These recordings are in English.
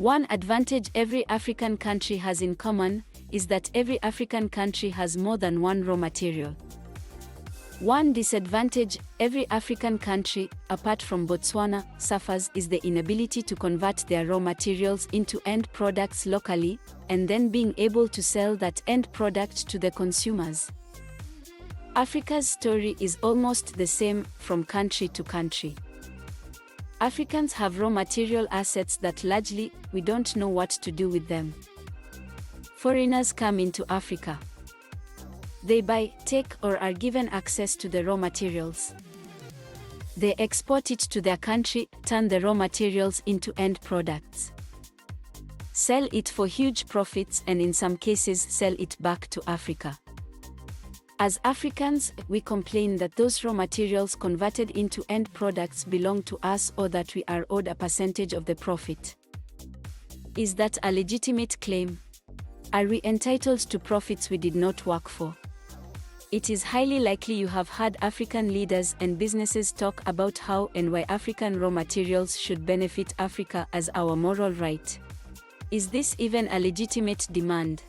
One advantage every African country has in common is that every African country has more than one raw material. One disadvantage every African country, apart from Botswana, suffers is the inability to convert their raw materials into end products locally, and then being able to sell that end product to the consumers. Africa's story is almost the same from country to country. Africans have raw material assets that largely, we don't know what to do with them. Foreigners come into Africa. They buy, take, or are given access to the raw materials. They export it to their country, turn the raw materials into end products. Sell it for huge profits and in some cases sell it back to Africa. As Africans, we complain that those raw materials converted into end products belong to us or that we are owed a percentage of the profit. Is that a legitimate claim? Are we entitled to profits we did not work for? It is highly likely you have heard African leaders and businesses talk about how and why African raw materials should benefit Africa as our moral right. Is this even a legitimate demand?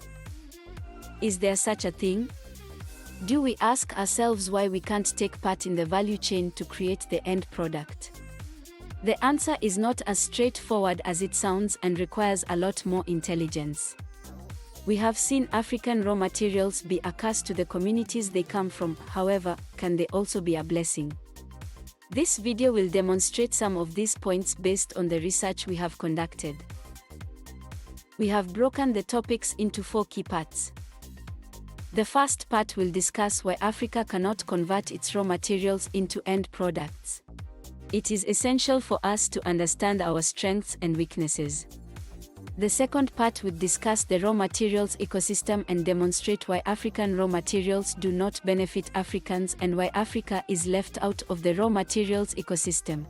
Is there such a thing? Do we ask ourselves why we can't take part in the value chain to create the end product? The answer is not as straightforward as it sounds and requires a lot more intelligence. We have seen African raw materials be a curse to the communities they come from, however, can they also be a blessing? This video will demonstrate some of these points based on the research we have conducted. We have broken the topics into 4 key parts. The first part will discuss why Africa cannot convert its raw materials into end products. It is essential for us to understand our strengths and weaknesses. The second part will discuss the raw materials ecosystem and demonstrate why African raw materials do not benefit Africans and why Africa is left out of the raw materials ecosystem.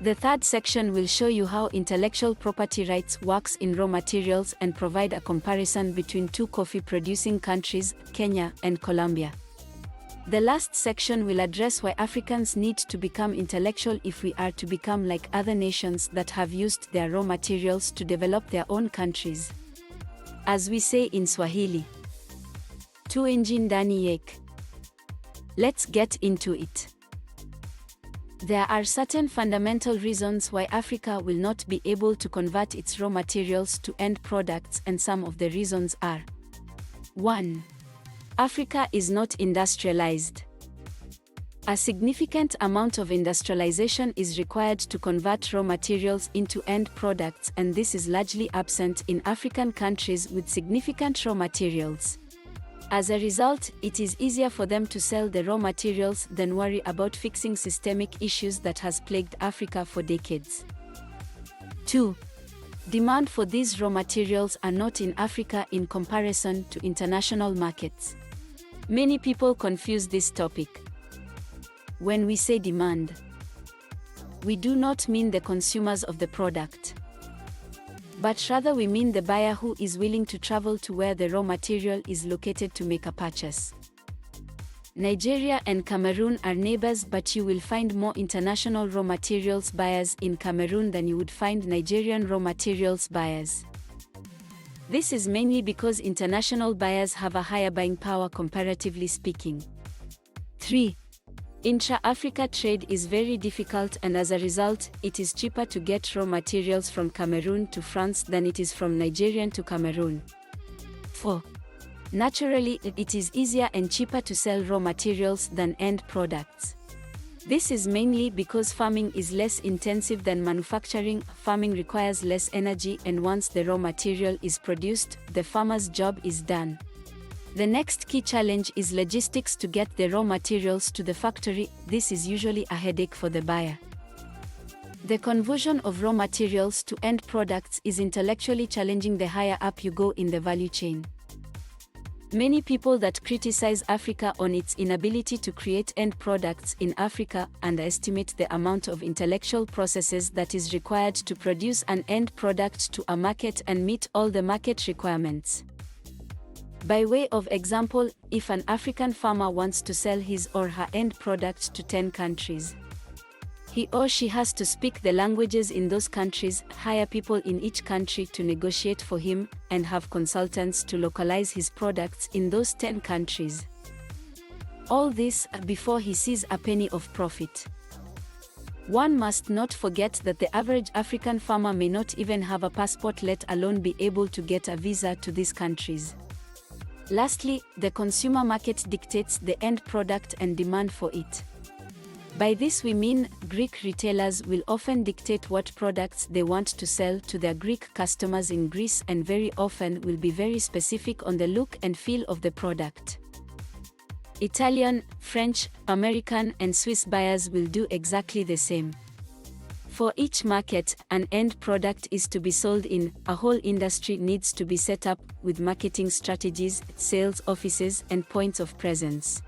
The third section will show you how intellectual property rights works in raw materials and provide a comparison between 2 coffee-producing countries, Kenya and Colombia. The last section will address why Africans need to become intellectual if we are to become like other nations that have used their raw materials to develop their own countries. As we say in Swahili, tuingie ndani yake. Let's get into it. There are certain fundamental reasons why Africa will not be able to convert its raw materials to end products, and some of the reasons are: 1. Africa is not industrialized. A significant amount of industrialization is required to convert raw materials into end products, and this is largely absent in African countries with significant raw materials. As a result, it is easier for them to sell the raw materials than worry about fixing systemic issues that has plagued Africa for decades. 2. Demand for these raw materials are not in Africa in comparison to international markets. Many people confuse this topic. When we say demand, we do not mean the consumers of the product, but rather we mean the buyer who is willing to travel to where the raw material is located to make a purchase. Nigeria and Cameroon are neighbors, but you will find more international raw materials buyers in Cameroon than you would find Nigerian raw materials buyers. This is mainly because international buyers have a higher buying power comparatively speaking. 3. Intra-Africa trade is very difficult, and as a result, it is cheaper to get raw materials from Cameroon to France than it is from Nigeria to Cameroon. 4. Naturally, it is easier and cheaper to sell raw materials than end products. This is mainly because farming is less intensive than manufacturing. Farming requires less energy, and once the raw material is produced, the farmer's job is done. The next key challenge is logistics to get the raw materials to the factory. This is usually a headache for the buyer. The conversion of raw materials to end products is intellectually challenging the higher up you go in the value chain. Many people that criticize Africa on its inability to create end products in Africa underestimate the amount of intellectual processes that is required to produce an end product to a market and meet all the market requirements. By way of example, if an African farmer wants to sell his or her end product to 10 countries, He or she has to speak the languages in those countries, hire people in each country to negotiate for him, and have consultants to localize his products in those 10 countries. All this before he sees a penny of profit. One must not forget that the average African farmer may not even have a passport, let alone be able to get a visa to these countries. Lastly, the consumer market dictates the end product and demand for it. By this we mean, Greek retailers will often dictate what products they want to sell to their Greek customers in Greece, and very often will be very specific on the look and feel of the product. Italian, French, American, and Swiss buyers will do exactly the same. For each market, an end product is to be sold in, a whole industry needs to be set up, with marketing strategies, sales offices, and points of presence.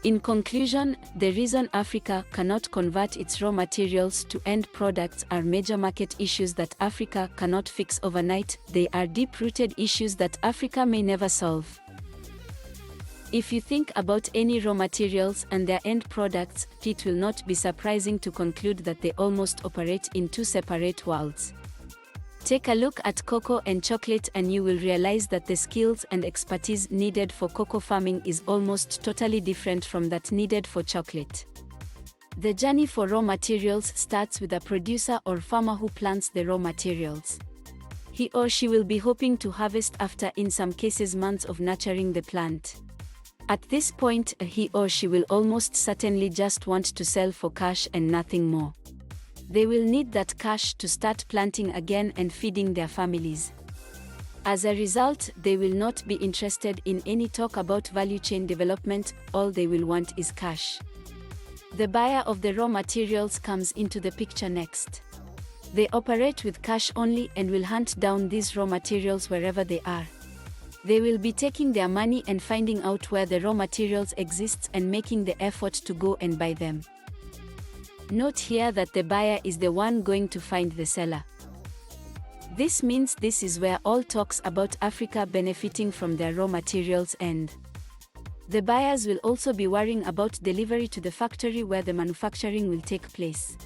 In conclusion, the reason Africa cannot convert its raw materials to end products are major market issues that Africa cannot fix overnight. They are deep-rooted issues that Africa may never solve. If you think about any raw materials and their end products, it will not be surprising to conclude that they almost operate in two separate worlds. Take a look at cocoa and chocolate and you will realize that the skills and expertise needed for cocoa farming is almost totally different from that needed for chocolate. The journey for raw materials starts with a producer or farmer who plants the raw materials. He or she will be hoping to harvest after, in some cases, months of nurturing the plant. At this point, he or she will almost certainly just want to sell for cash and nothing more. They will need that cash to start planting again and feeding their families. As a result, they will not be interested in any talk about value chain development. All they will want is cash. The buyer of the raw materials comes into the picture next. They operate with cash only and will hunt down these raw materials wherever they are. They will be taking their money and finding out where the raw materials exist and making the effort to go and buy them. Note here that the buyer is the one going to find the seller. This means this is where all talks about Africa benefiting from their raw materials end. The buyers will also be worrying about delivery to the factory where the manufacturing will take place.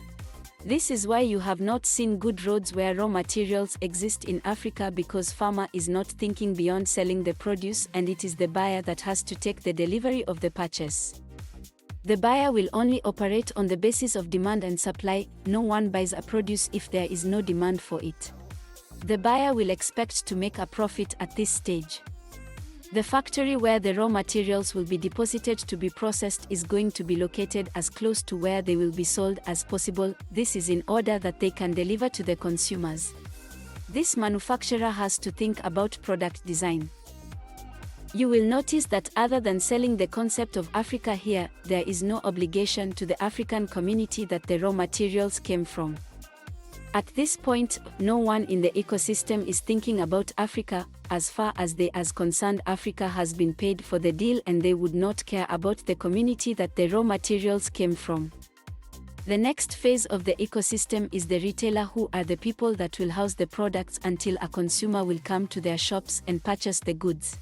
This is why you have not seen good roads where raw materials exist in Africa, because farmer is not thinking beyond selling the produce, and it is the buyer that has to take the delivery of the purchase. The buyer will only operate on the basis of demand and supply. No one buys a produce if there is no demand for it. The buyer will expect to make a profit at this stage. The factory where the raw materials will be deposited to be processed is going to be located as close to where they will be sold as possible. This is in order that they can deliver to the consumers. This manufacturer has to think about product design. You will notice that other than selling the concept of Africa here, there is no obligation to the African community that the raw materials came from. At this point, no one in the ecosystem is thinking about Africa. As far as they are concerned, Africa has been paid for the deal and they would not care about the community that the raw materials came from. The next phase of the ecosystem is the retailer, who are the people that will house the products until a consumer will come to their shops and purchase the goods.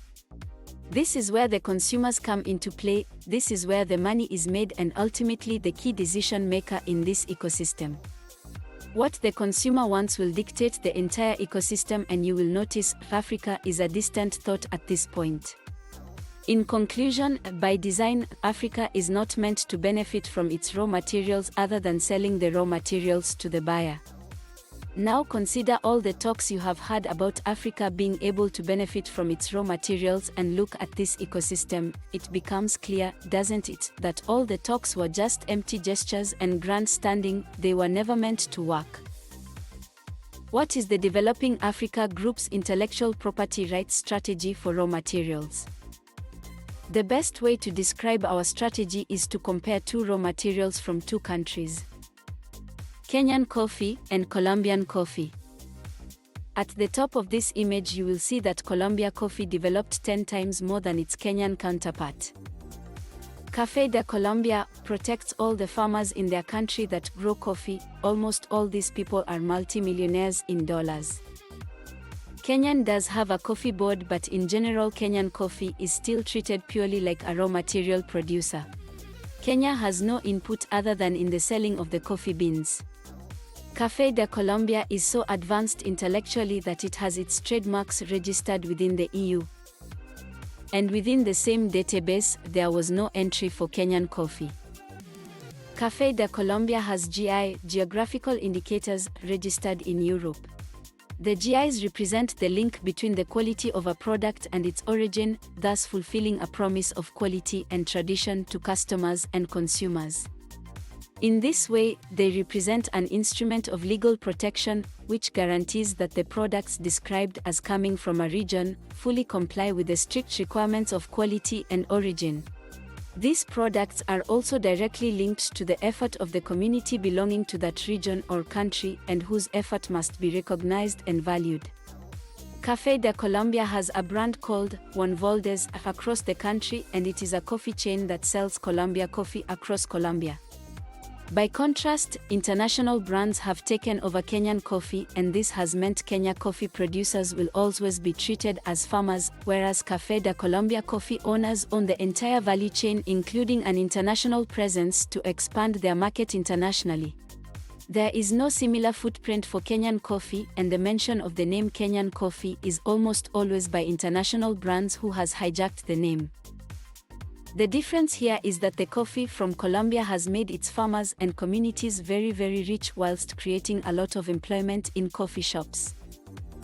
This is where the consumers come into play. This is where the money is made and ultimately the key decision maker in this ecosystem. What the consumer wants will dictate the entire ecosystem, and you will notice Africa is a distant thought at this point. In conclusion, by design, Africa is not meant to benefit from its raw materials other than selling the raw materials to the buyer. Now consider all the talks you have heard about Africa being able to benefit from its raw materials and look at this ecosystem. It becomes clear, doesn't it, that all the talks were just empty gestures and grandstanding. They were never meant to work. What is the Developing Africa Group's intellectual property rights strategy for raw materials? The best way to describe our strategy is to compare two raw materials from two countries: Kenyan coffee and Colombian coffee. At the top of this image you will see that Colombia coffee developed 10 times more than its Kenyan counterpart. Café de Colombia protects all the farmers in their country that grow coffee. Almost all these people are multimillionaires in dollars. Kenyan does have a coffee board, but in general Kenyan coffee is still treated purely like a raw material producer. Kenya has no input other than in the selling of the coffee beans. Café de Colombia is so advanced intellectually that it has its trademarks registered within the EU. And within the same database, there was no entry for Kenyan coffee. Café de Colombia has GI, geographical indicators, registered in Europe. The GIs represent the link between the quality of a product and its origin, thus fulfilling a promise of quality and tradition to customers and consumers. In this way, they represent an instrument of legal protection, which guarantees that the products described as coming from a region fully comply with the strict requirements of quality and origin. These products are also directly linked to the effort of the community belonging to that region or country and whose effort must be recognized and valued. Café de Colombia has a brand called Juan Valdez across the country, and it is a coffee chain that sells Colombia coffee across Colombia. By contrast, international brands have taken over Kenyan coffee, and this has meant Kenya coffee producers will always be treated as farmers, whereas Café de Colombia coffee owners own the entire value chain, including an international presence to expand their market internationally. There is no similar footprint for Kenyan coffee, and the mention of the name Kenyan coffee is almost always by international brands who has hijacked the name. The difference here is that the coffee from Colombia has made its farmers and communities very rich whilst creating a lot of employment in coffee shops.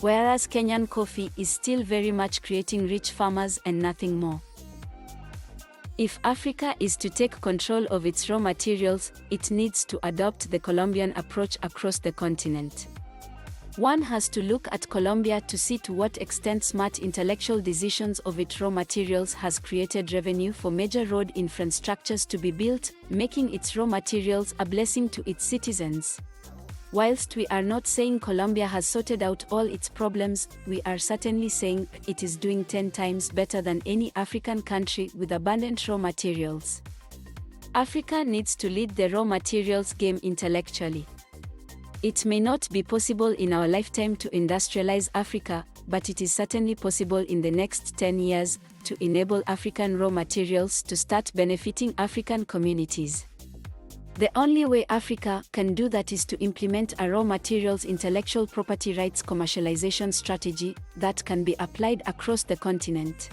Whereas Kenyan coffee is still very much creating rich farmers and nothing more. If Africa is to take control of its raw materials, it needs to adopt the Colombian approach across the continent. One has to look at Colombia to see to what extent smart intellectual decisions of its raw materials has created revenue for major road infrastructures to be built, making its raw materials a blessing to its citizens. Whilst we are not saying Colombia has sorted out all its problems, we are certainly saying it is doing 10 times better than any African country with abundant raw materials. Africa needs to lead the raw materials game intellectually. It may not be possible in our lifetime to industrialize Africa, but it is certainly possible in the next 10 years to enable African raw materials to start benefiting African communities. The only way Africa can do that is to implement a raw materials intellectual property rights commercialization strategy that can be applied across the continent.